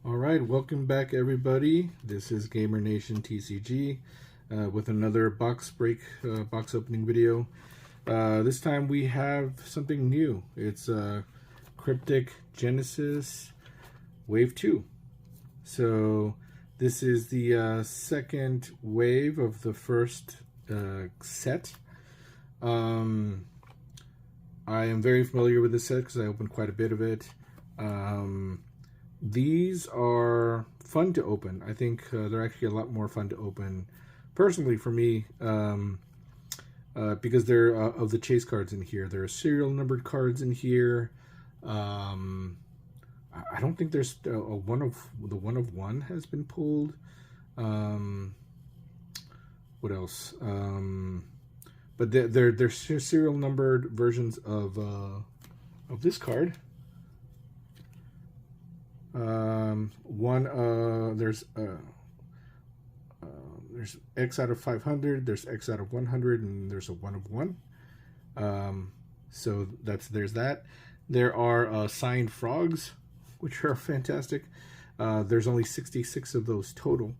Alright, welcome back everybody. This is Gamer Nation TCG with another box opening video. This time we have something new. It's Kryptik Genesis Wave 2. So this is the second wave of the first set. I am very familiar with this set because I opened quite a bit of it. These are fun to open. I think they're actually a lot more fun to open, personally for me, because they're of the chase cards in here. There are serial numbered cards in here. I don't think there's one of one has been pulled. What else? But they're serial numbered versions of this card. There's X out of 500, there's X out of 100, and there's a 1 of 1. So there's that. There are signed frogs, which are fantastic. There's only 66 of those total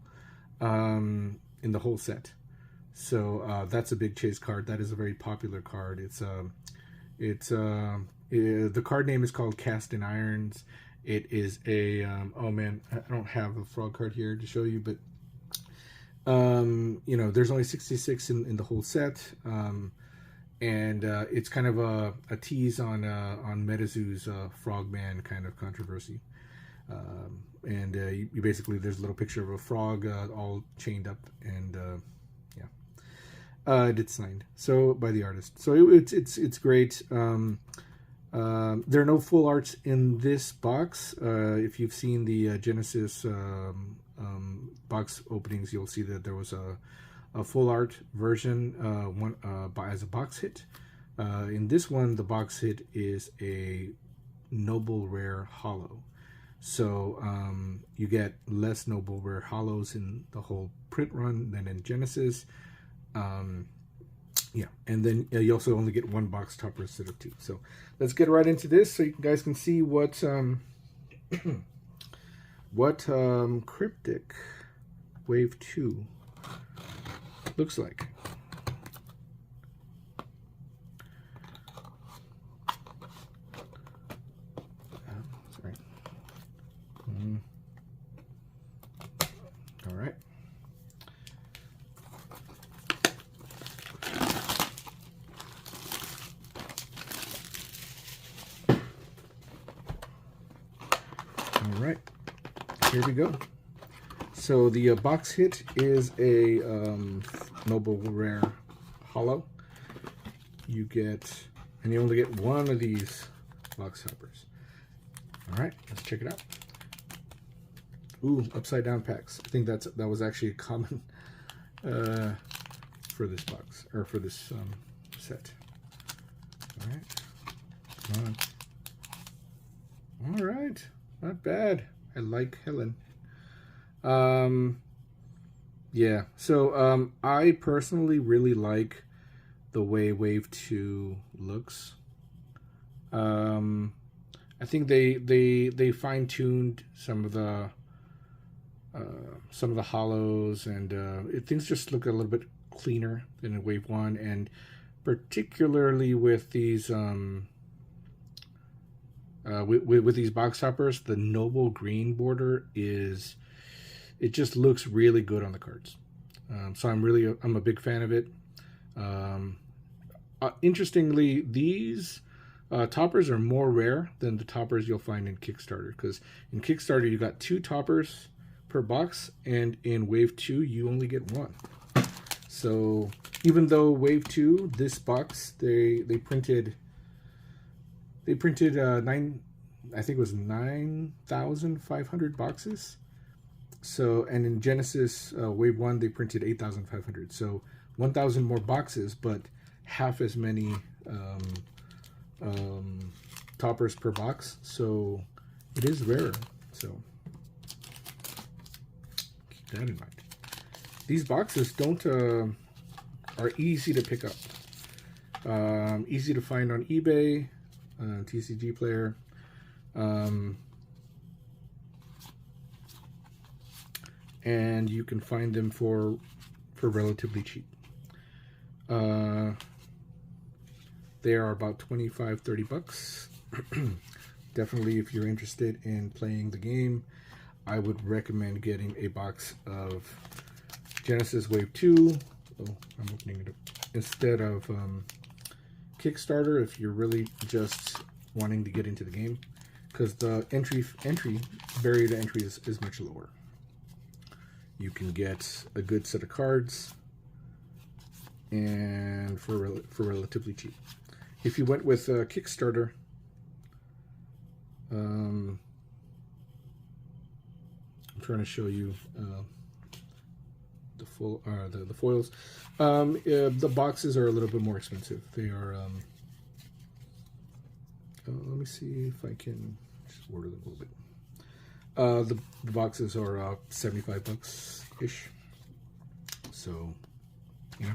in the whole set. So that's a big chase card. That is a very popular card. The card name is called Cast in Irons. It is a oh man, I don't have a frog card here to show you, but you know, there's only 66 in the whole set, and it's kind of a tease on MetaZoo's Frogman kind of controversy. And you basically, there's a little picture of a frog all chained up, and yeah, it's signed by the artist. So it's great. There are no full arts in this box. If you've seen the Genesis box openings, you'll see that there was a full art version as a box hit. In this one, the box hit is a noble rare hollow. So you get less noble rare hollows in the whole print run than in Genesis. Yeah, and then you also only get one box topper instead of two. So let's get right into this so you guys can see what Kryptik Wave 2 looks like. Sorry. All right. All right, here we go. So the box hit is a noble rare hollow. You get, and you only get one of these box toppers. All right, let's check it out. Ooh, upside down packs. I think that was actually a common for this box, or for this set. All right, come on. All right. Not bad. I like Helen. Yeah, so I personally really like the way Wave 2 looks. I think they fine-tuned some of the hollows, and things just look a little bit cleaner than in Wave 1, and particularly with these with these box toppers, the noble green border it just looks really good on the cards. So I'm a big fan of it. Interestingly, these toppers are more rare than the toppers you'll find in Kickstarter, because in Kickstarter you got 2 toppers per box, and in Wave 2 you only get 1. So even though Wave 2, this box, they printed I think it was 9,500 boxes. So, and in Genesis Wave 1, they printed 8,500. So 1,000 more boxes, but half as many toppers per box. So it is rare. So keep that in mind. These boxes are easy to pick up. Easy to find on eBay. TCG Player. and you can find them for relatively cheap. They are about 25-30 bucks. Definitely, if you're interested in playing the game, I would recommend getting a box of Genesis Wave 2. Oh, I'm opening it up. Instead of Kickstarter, if you're really just wanting to get into the game, because the entry barrier to entry is much lower. You can get a good set of cards, and for relatively cheap. If you went with Kickstarter, I'm trying to show you the foils. The boxes are a little bit more expensive. They are. Let me see if I can just order them a little bit. The boxes are 75 bucks ish. So, you know.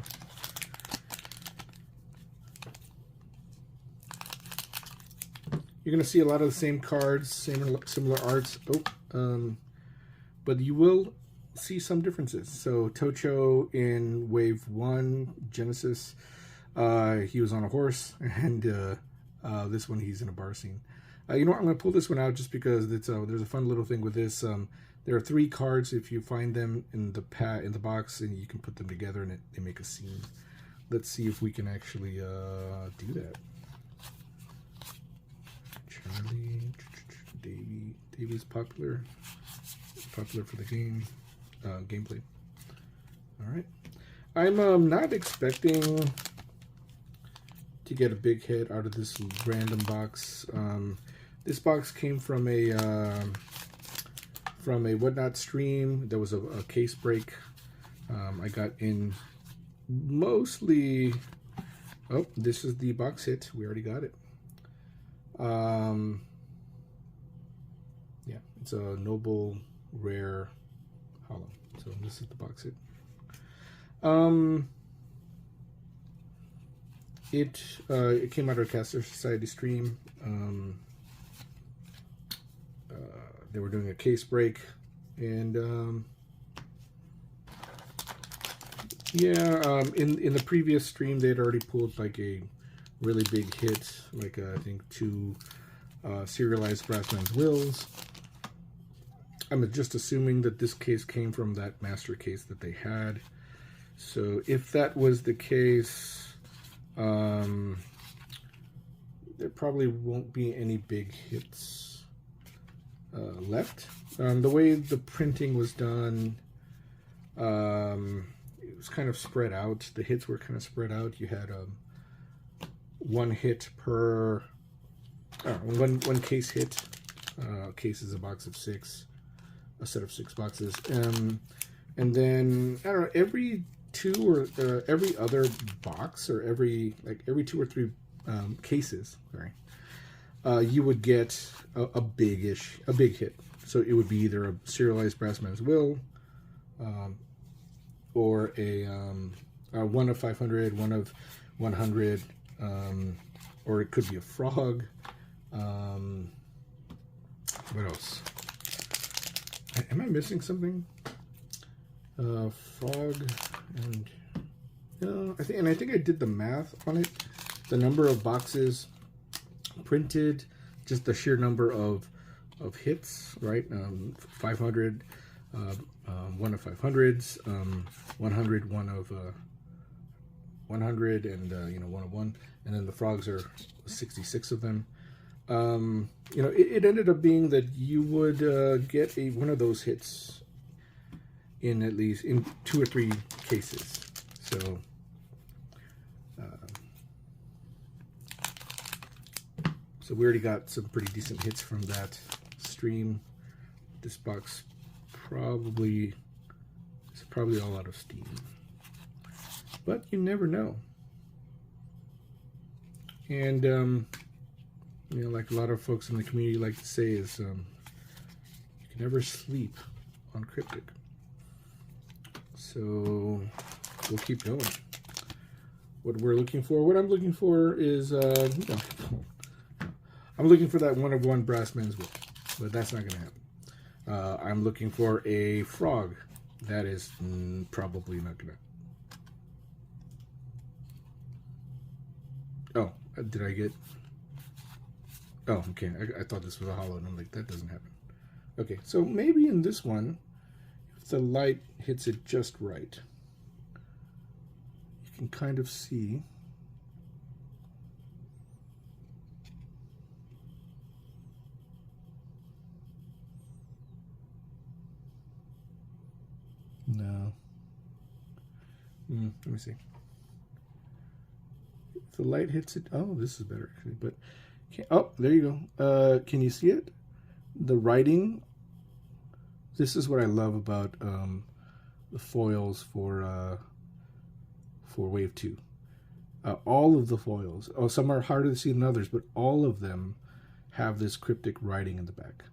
You're going to see a lot of the same cards, similar arts, but you will see some differences. So Tocho in Wave 1, Genesis, he was on a horse, and this one he's in a bar scene. You know what, I'm going to pull this one out just because there's a fun little thing with this. There are 3 cards. If you find them in the box, and you can put them together, and they make a scene. Let's see if we can actually do that. Charlie, Davy's popular for the game, gameplay. All right, I'm not expecting to get a big hit out of this random box. This box came from a Whatnot stream. There was a case break. I got in mostly. Oh, this is the box hit. We already got it. Yeah, it's a noble rare hollow. So this is the box hit. It came out of a Caster Society stream. They were doing a case break, and in the previous stream they had already pulled like a really big hit, like I think 2 serialized Brassman's Wills. I'm just assuming that this case came from that master case that they had. So if that was the case, there probably won't be any big hits left. The way the printing was done, it was kind of spread out. The hits were kind of spread out. You had 1 hit per one case hit. Case is a box of 6, a set of 6 boxes, and then I don't know, every 2 or every other box, or every 2 or 3 cases, sorry, you would get a big hit. So it would be either a serialized Brassman's Will, or a 1 of 500, 1 of 100. Or it could be a frog. What else? Am I missing something? Frog and I think I did the math on it. The number of boxes printed, just the sheer number of hits, right? 500, 1 of 500s, 100, 1 of 100, and 1 of 1, and then the frogs are 66 of them. It ended up being that you would get one of those hits in at least 2 or 3 cases. So so we already got some pretty decent hits from that stream. This box probably all out of steam, but you never know. And like a lot of folks in the community like to say, is you can never sleep on Kryptik. So we'll keep going. What I'm looking for is I'm looking for that 1 of 1 Brassman's Will, but that's not going to happen. I'm looking for a frog That is probably not gonna. Oh, did I get? Oh, okay. I thought this was a hollow, and I'm like, that doesn't happen. Okay, so maybe in this one, if the light hits it just right, you can kind of see. No. Let me see. If the light hits it, oh, this is better actually. But oh, there you go. Can you see it? The writing. This is what I love about the foils for Wave 2. All of the foils. Oh, some are harder to see than others, but all of them have this cryptic writing in the back.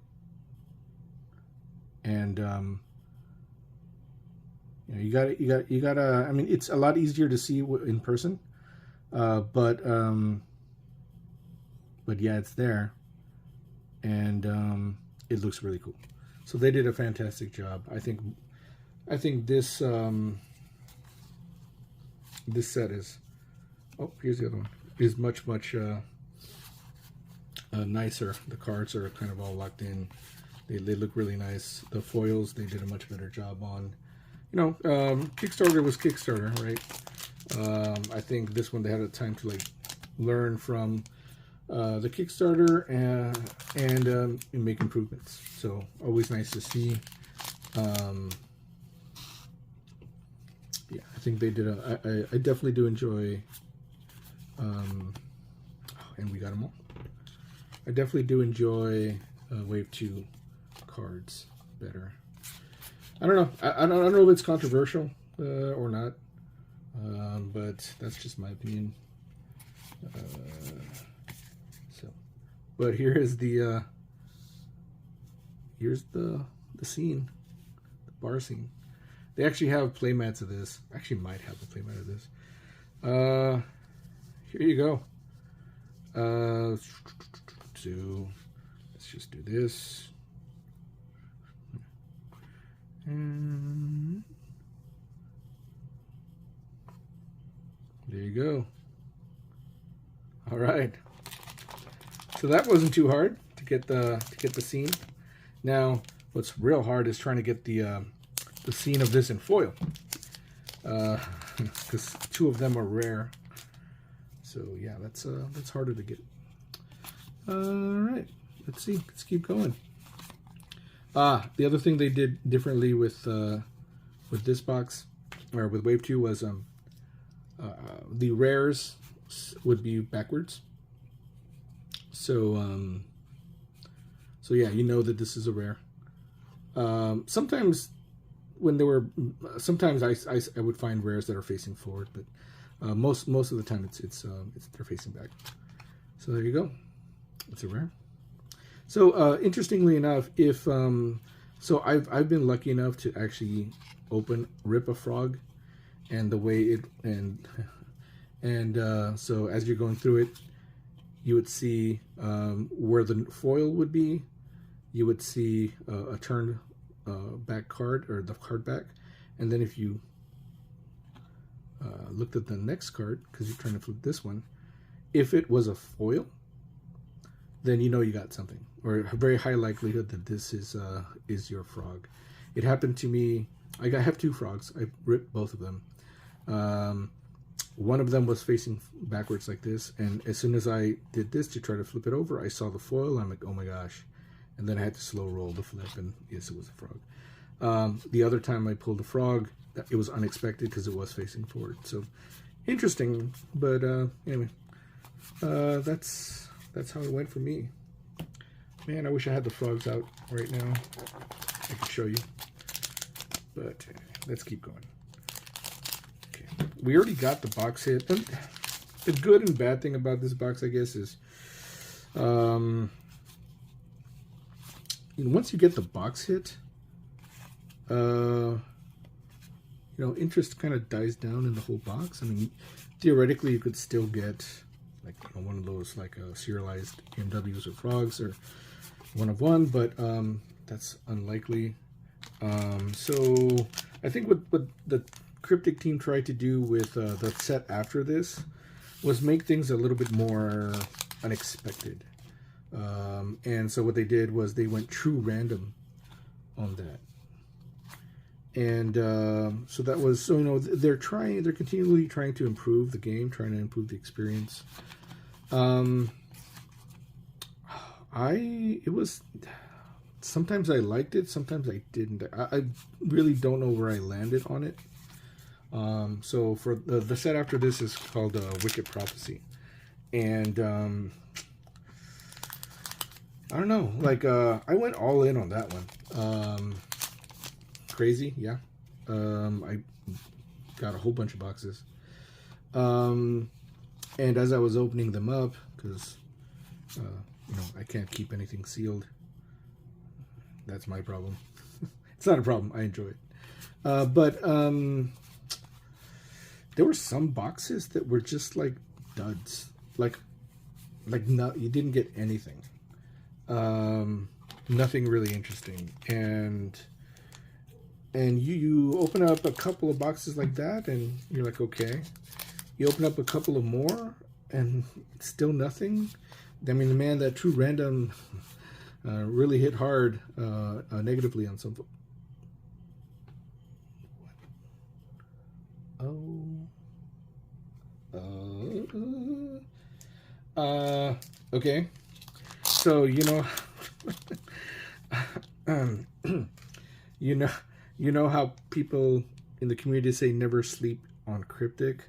And you gotta. I mean, it's a lot easier to see in person, but yeah, it's there, and it looks really cool. So they did a fantastic job. I think this this set is. Oh, here's the other one. Is much nicer. The cards are kind of all locked in. They look really nice. The foils they did a much better job on. You know, Kickstarter was Kickstarter, right? I think this one they had a time to like learn from the Kickstarter and make improvements. So always nice to see. Yeah, I think they did I definitely do enjoy. And we got them all. I definitely do enjoy Wave 2 cards better. I don't know. I don't know if it's controversial or not, but that's just my opinion. But here is the here's the scene, the bar scene. They actually have playmats of this. Actually, might have the playmat of this. Here you go. So let's just do this. And there you go. All right. So that wasn't too hard to get the scene. Now, what's real hard is trying to get the scene of this in foil, because 2 of them are rare. So yeah, that's harder to get. All right, let's see. Let's keep going. The other thing they did differently with this box, or with Wave 2, was the rares would be backwards. So so yeah, you know that this is a rare. Sometimes when there were, sometimes I would find rares that are facing forward, but most of the time it's they're facing back. So there you go. It's a rare. So interestingly enough, if so I've been lucky enough to actually rip a frog, and the way it so as you're going through it, you would see where the foil would be. You would see a turned back card, or the card back, and then if you looked at the next card, because you're trying to flip this one, if it was a foil, then you know you got something, or a very high likelihood that this is your frog. It happened to me. I have 2 frogs. I ripped both of them. One of them was facing backwards like this, and as soon as I did this to try to flip it over, I saw the foil. I'm like, oh my gosh. And then I had to slow roll the flip, and yes, it was a frog. The other time I pulled a frog, it was unexpected because it was facing forward. So interesting, but anyway, that's how it went for me. Man, I wish I had the frogs out right now. I could show you, but let's keep going. Okay, we already got the box hit. The good and bad thing about this box, I guess, is once you get the box hit, interest kind of dies down in the whole box. I mean, theoretically, you could still get like one of those like serialized MWs or frogs, or 1 of 1, but that's unlikely. So I think what the Kryptik team tried to do with the set after this was make things a little bit more unexpected. And so what they did was they went true random on that. And so that was, so, you know, they're continually trying to improve the game, trying to improve the experience. Sometimes I liked it, sometimes I didn't. I really don't know where I landed on it. So for the set after this is called Wicked Prophecy. And I don't know, like I went all in on that one. Crazy, yeah. I got a whole bunch of boxes. And as I was opening them up, because you know, I can't keep anything sealed. That's my problem. It's not a problem. I enjoy it. But there were some boxes that were just like duds. Like no, you didn't get anything. Nothing really interesting. And you open up a couple of boxes like that, and you're like, okay. You open up a couple of more, and still nothing. I mean, man, that true random really hit hard negatively on some. Okay. So you know, you know how people in the community say never sleep on Kryptik.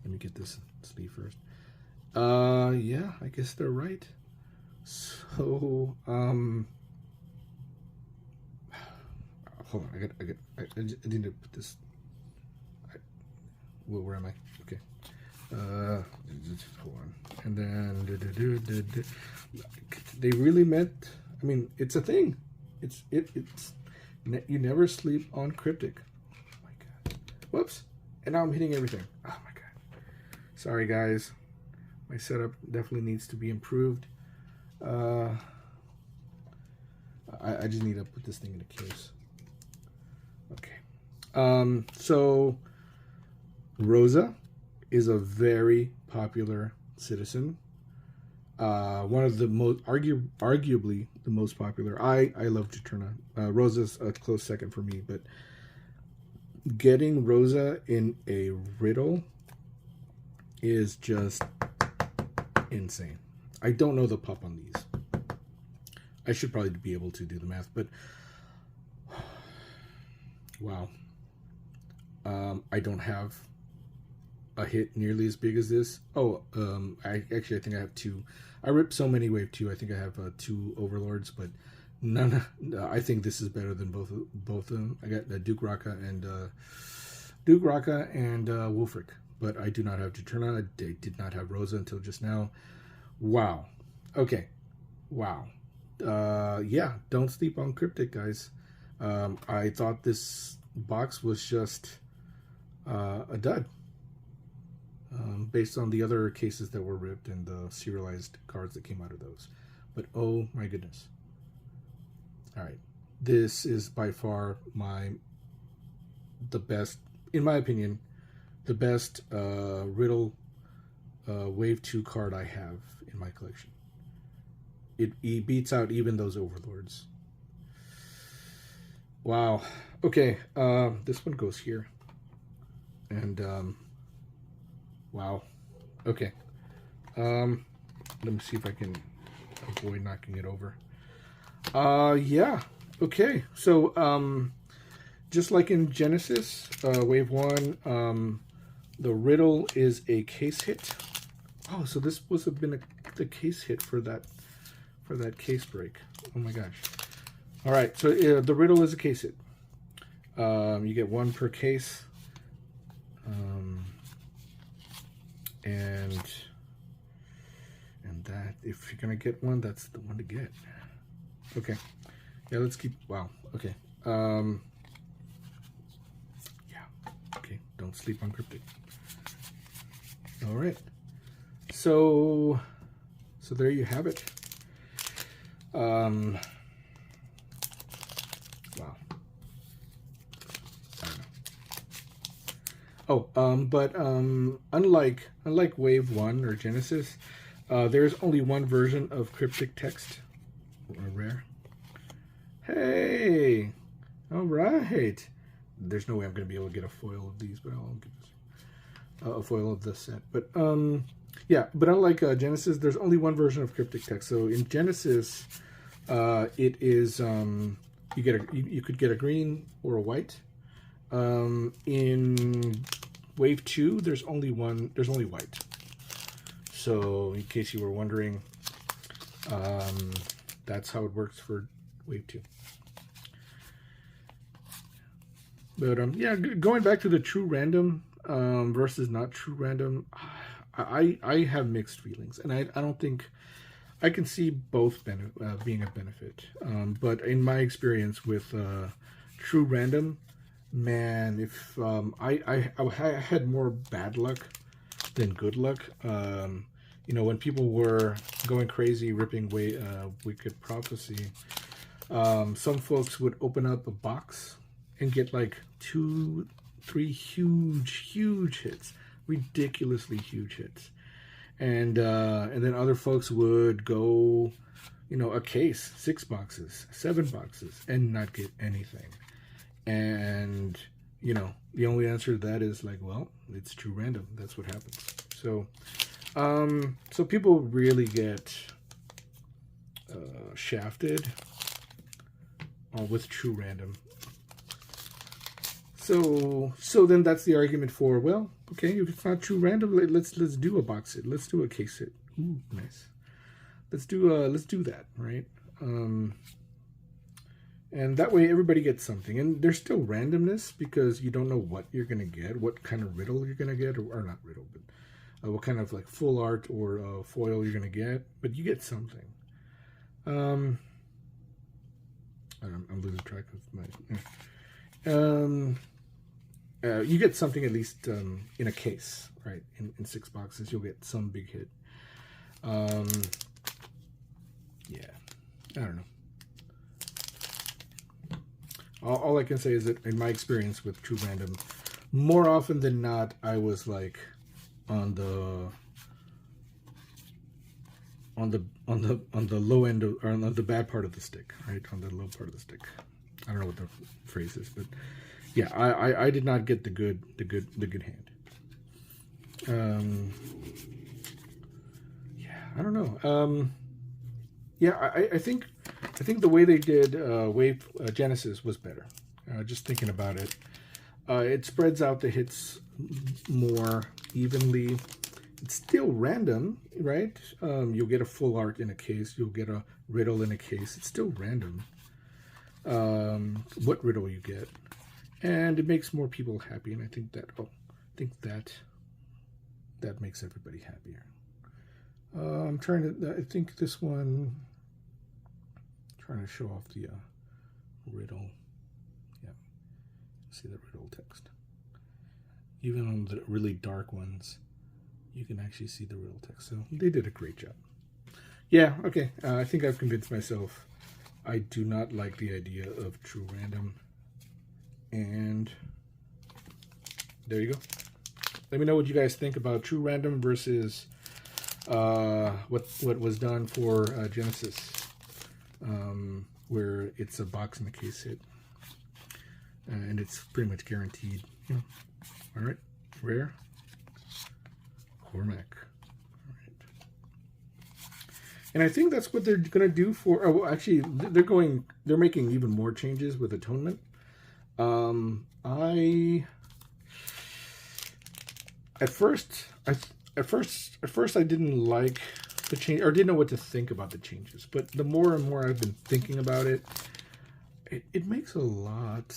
Let me get this sleeve first. Yeah, I guess they're right. So, hold on. I need to put this. Where am I? Okay. Hold on. And then they really meant. I mean, it's a thing. It's you never sleep on Kryptik. Oh my god. Whoops. And now I'm hitting everything. Oh my god. Sorry guys. My setup definitely needs to be improved. I just need to put this thing in a case. Okay. So Roza is a very popular citizen. One of the most, arguably the most popular. I love Juturna. Roza's a close second for me, but getting Roza in a riddle is just insane. I don't know the pop on these. I should probably be able to do the math, but wow. I don't have a hit nearly as big as this. Oh, I think I have two. I ripped so many wave 2. I think I have 2 overlords, but none. I think this is better than both of them. I got Duke Raka and Wolfric, but I do not have Juturna. I did not have Roza until just now. Wow. Okay. Wow. Yeah. Don't sleep on Kryptik, guys. I thought this box was just a dud. Based on the other cases that were ripped and the serialized cards that came out of those. But oh my goodness. Alright. This is by far the best, in my opinion, the best Riddle Wave 2 card I have in my collection. It beats out even those Overlords. Wow. Okay. This one goes here. And wow. Okay. Let me see if I can avoid knocking it over. Yeah. Okay. So just like in Genesis, Wave 1, the riddle is a case hit. Oh, so this was been the case hit for that case break. Oh my gosh. All right. So the riddle is a case hit. You get 1 per case. And that, if you're gonna get one, that's the one to get. Okay. Yeah, let's keep, wow. Okay. Yeah. Okay. Don't sleep on Kryptik. All right. So there you have it. Oh, but unlike Wave 1 or Genesis, there's only one version of cryptic text. Rare. Hey! Alright! There's no way I'm going to be able to get a foil of these, but I'll get a foil of this set. But, yeah, but unlike Genesis, there's only one version of cryptic text. So in Genesis, it is, you could get a green or a white. In Wave 2, there's only white. So in case you were wondering, that's how it works for Wave 2. But yeah, going back to the true random versus not true random, I have mixed feelings, and I don't think I can see both being a benefit. But in my experience with true random, man, if I had more bad luck than good luck. You know, when people were going crazy ripping Wicked Prophecy, some folks would open up a box and get like 2-3 huge hits, ridiculously huge hits, and then other folks would go, you know, a case, 6 boxes, 7 boxes, and not get anything. And you know, the only answer to that is like, well, it's true random. That's what happens. So so people really get shafted with true random. So then that's the argument for, well, okay, if it's not true random, let's do a box hit. Let's do a case hit. Ooh, nice. Let's do that, right? And that way everybody gets something. And there's still randomness because you don't know what you're going to get, what kind of riddle you're going to get, or not riddle, but what kind of like full art or foil you're going to get. But you get something. I'm losing track of my... you get something at least in a case, right? In 6 boxes, you'll get some big hit. Yeah, I don't know. All I can say is that in my experience with true random, more often than not, I was like on the low end of, or on the bad part of the stick, right? On the low part of the stick. I don't know what the phrase is, but yeah, I did not get the good hand. Yeah, I don't know. Yeah, I think the way they did Wave Genesis was better. Just thinking about it, it spreads out the hits more evenly. It's still random, right? You'll get a full art in a case. You'll get a riddle in a case. It's still random. What riddle you get, and it makes more people happy. And I think that makes everybody happier. I'm trying to. I think this one. Trying to show off the riddle. Yeah, see the riddle text. Even on the really dark ones, you can actually see the riddle text. So they did a great job. Yeah. Okay. I think I've convinced myself. I do not like the idea of true random. And there you go. Let me know what you guys think about true random versus what was done for Genesis, where it's a box and a case hit, and it's pretty much guaranteed. Yeah. All right, rare Cormac. And I think that's what they're going to do for... Oh, well, actually, they're making even more changes with Atonement. At first I didn't like the change, or didn't know what to think about the changes. But the more and more I've been thinking about it, it makes a lot...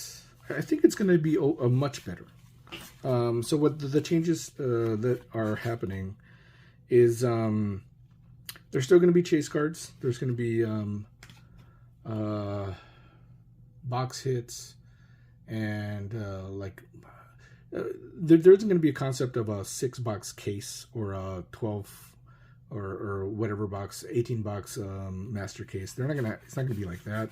I think it's going to be a much better. So what the changes that are happening is... there's still going to be chase cards. There's going to be box hits, and there isn't going to be a concept of a 6-box case or a 12 or whatever box, 18-box master case. They're not gonna. It's not going to be like that.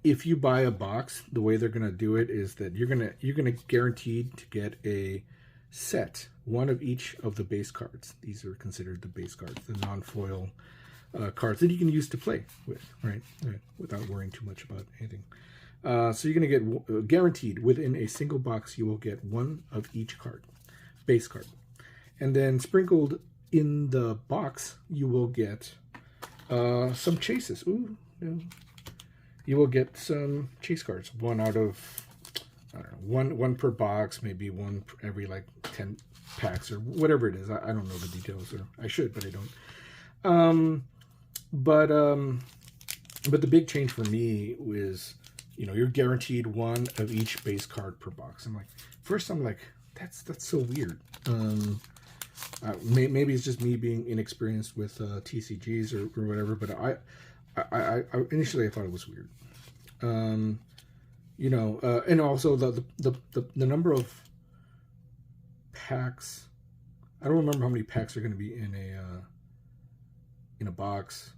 if you buy a box, the way they're gonna do it is that you're gonna guaranteed to get a set, one of each of the base cards. These are considered the base cards, the non-foil cards that you can use to play with, right? Without worrying too much about anything. So you're gonna get guaranteed within a single box, you will get one of each card, base card, and then sprinkled in the box, you will get some chases. Ooh, yeah. You will get some chase cards, one out of, I don't know, one per box, maybe one every like 10 packs or whatever it is. I don't know the details, or I should, but I don't. But the big change for me was, you know, you're guaranteed one of each base card per box. I'm like, that's so weird. Maybe it's just me being inexperienced with TCGs or whatever, but I initially I thought it was weird. You know, and also the number of packs. I don't remember how many packs are going to be in a box,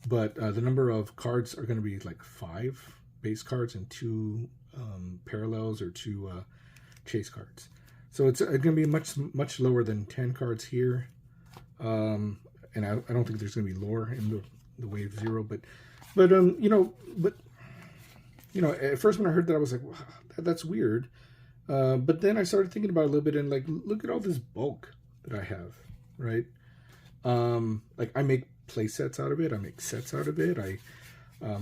but the number of cards are going to be like 5 base cards and 2 parallels or 2 chase cards. So it's going to be much lower than 10 cards here, and I don't think there's going to be lore in the Wave 0, but you know, at first when I heard that, I was like, wow, that's weird. But then I started thinking about it a little bit, and like, look at all this bulk that I have, right? Like, I make play sets out of it. I make sets out of it. I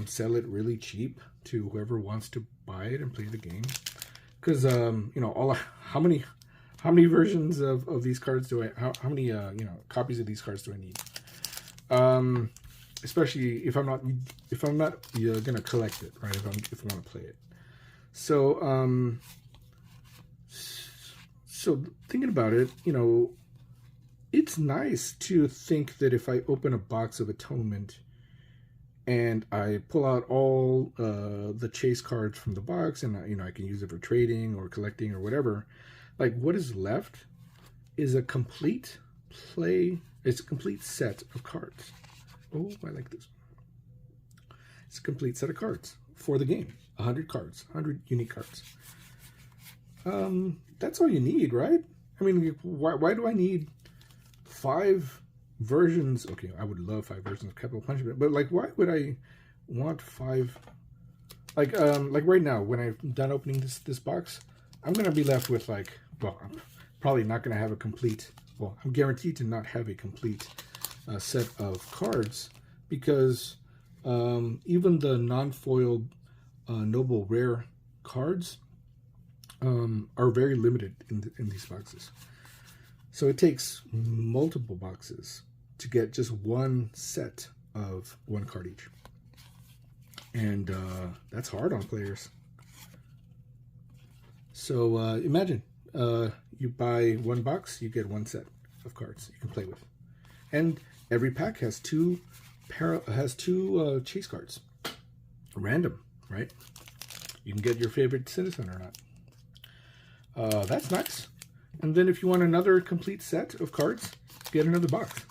sell it really cheap to whoever wants to buy it and play the game. Because you know, how many versions of these cards do I? How many you know, copies of these cards do I need? Especially if I'm not gonna collect it, right? If I want to play it. So so thinking about it, you know, it's nice to think that if I open a box of Atonement and I pull out all the chase cards from the box, and you know, I can use it for trading or collecting or whatever, like, what is left is a complete it's a complete set of cards. Oh, I like this. It's a complete set of cards for the game. 100 cards, 100 unique cards. That's all you need, right? I mean, why do I need 5 versions? Okay, I would love 5 versions of Capital Punishment, but like, why would I want 5? Like right now, when I'm done opening this box, I'm gonna be left with, like, well, I'm probably not gonna have a complete. Well, I'm guaranteed to not have a complete set of cards, because even the non-foiled noble rare cards are very limited in these boxes. So it takes multiple boxes to get just one set of 1 card each, and that's hard on players. So imagine you buy 1 box, you get 1 set of cards you can play with. And every pack has 2 chase cards. Random, right? You can get your favorite citizen or not. That's nice. And then if you want another complete set of cards, get another box.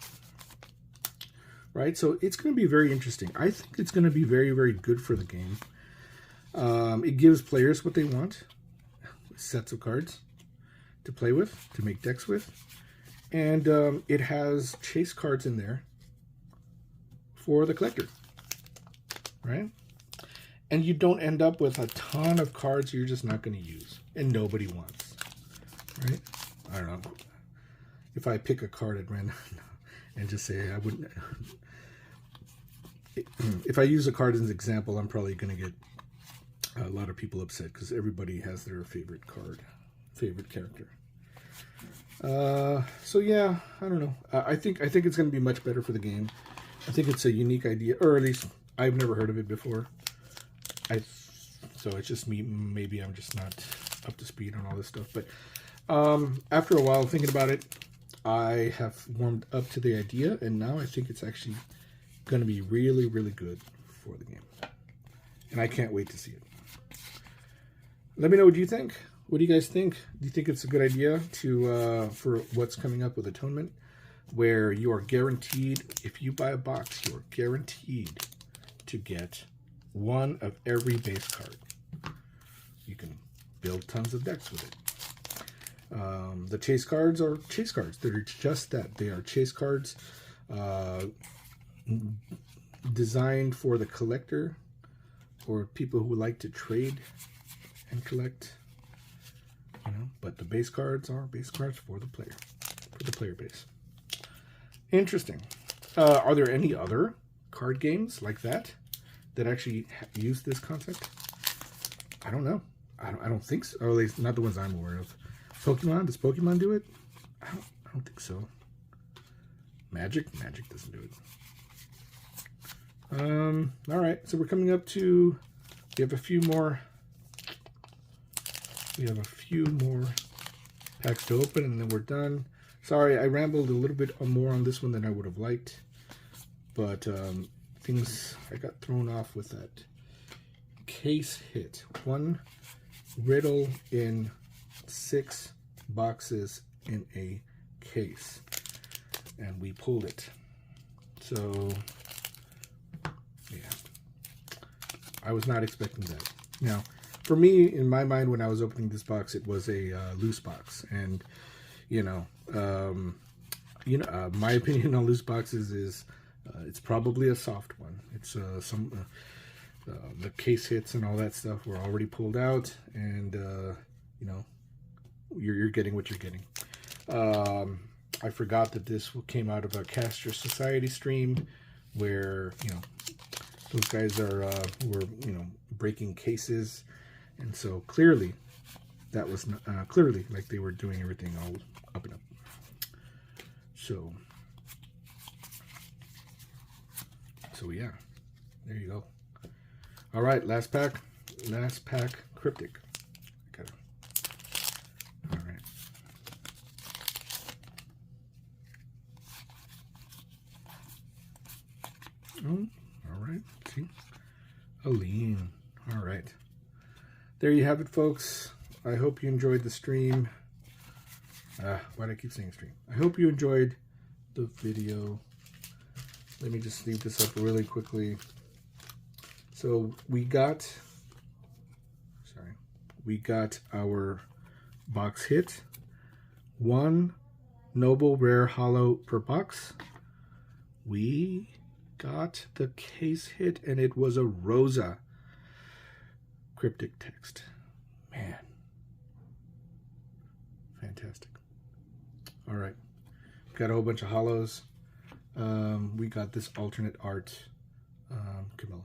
Right? So it's going to be very interesting. I think it's going to be very, very good for the game. It gives players what they want. Sets of cards to play with, to make decks with. And it has chase cards in there for the collector, right? And you don't end up with a ton of cards you're just not going to use and nobody wants, right? I don't know. If I pick a card at random and just say I wouldn't... If I use a card as an example, I'm probably going to get a lot of people upset because everybody has their favorite card, favorite character. So yeah, I don't know. I think it's going to be much better for the game. I think it's a unique idea, or at least I've never heard of it before. So it's just me. Maybe I'm just not up to speed on all this stuff. But after a while thinking about it, I have warmed up to the idea, and now I think it's actually going to be really, really good for the game. And I can't wait to see it. Let me know what you think. What do you guys think? Do you think it's a good idea to for what's coming up with Atonement, where you are guaranteed, if you buy a box, you are guaranteed to get one of every base card. You can build tons of decks with it. The chase cards are chase cards. They're just that. They are chase cards designed for the collector or people who like to trade and collect. You know, but the base cards are base cards for the player base. Interesting. Are there any other card games like that actually use this concept? I don't know. I don't think so. Or at least not the ones I'm aware of. Pokemon? Does Pokemon do it? I don't think so. Magic doesn't do it. All right. So we're coming up to. We have a few more packs to open, and then we're done. Sorry, I rambled a little bit more on this one than I would have liked, but I got thrown off with that case hit. One riddle in 6 boxes in a case, and we pulled it. So yeah, I was not expecting that. Now, for me, in my mind, when I was opening this box, it was a loose box, and my opinion on loose boxes is it's probably a soft one. It's the case hits and all that stuff were already pulled out, and you're getting what you're getting. I forgot that this came out of a Caster Society stream where those guys were breaking cases, and so clearly that was clearly like they were doing everything all up and up. So yeah, there you go. All right, last pack, Kryptik. All right. All right. See, Aline. All right. There you have it, folks. I hope you enjoyed the stream. Why do I keep saying stream? I hope you enjoyed the video. Let me just leave this up really quickly. So we got our box hit. 1 noble rare hollow per box. We got the case hit, and it was a Roza cryptic text. Man, fantastic. All right, got a whole bunch of hollows. We got this alternate art Camilla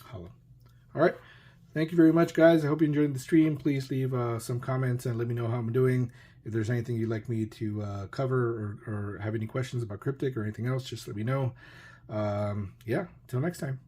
hollow. All right, thank you very much, guys. I hope you enjoyed the stream. Please leave some comments and let me know how I'm doing. If there's anything you'd like me to cover or have any questions about Kryptik or anything else, just let me know. Yeah, till next time.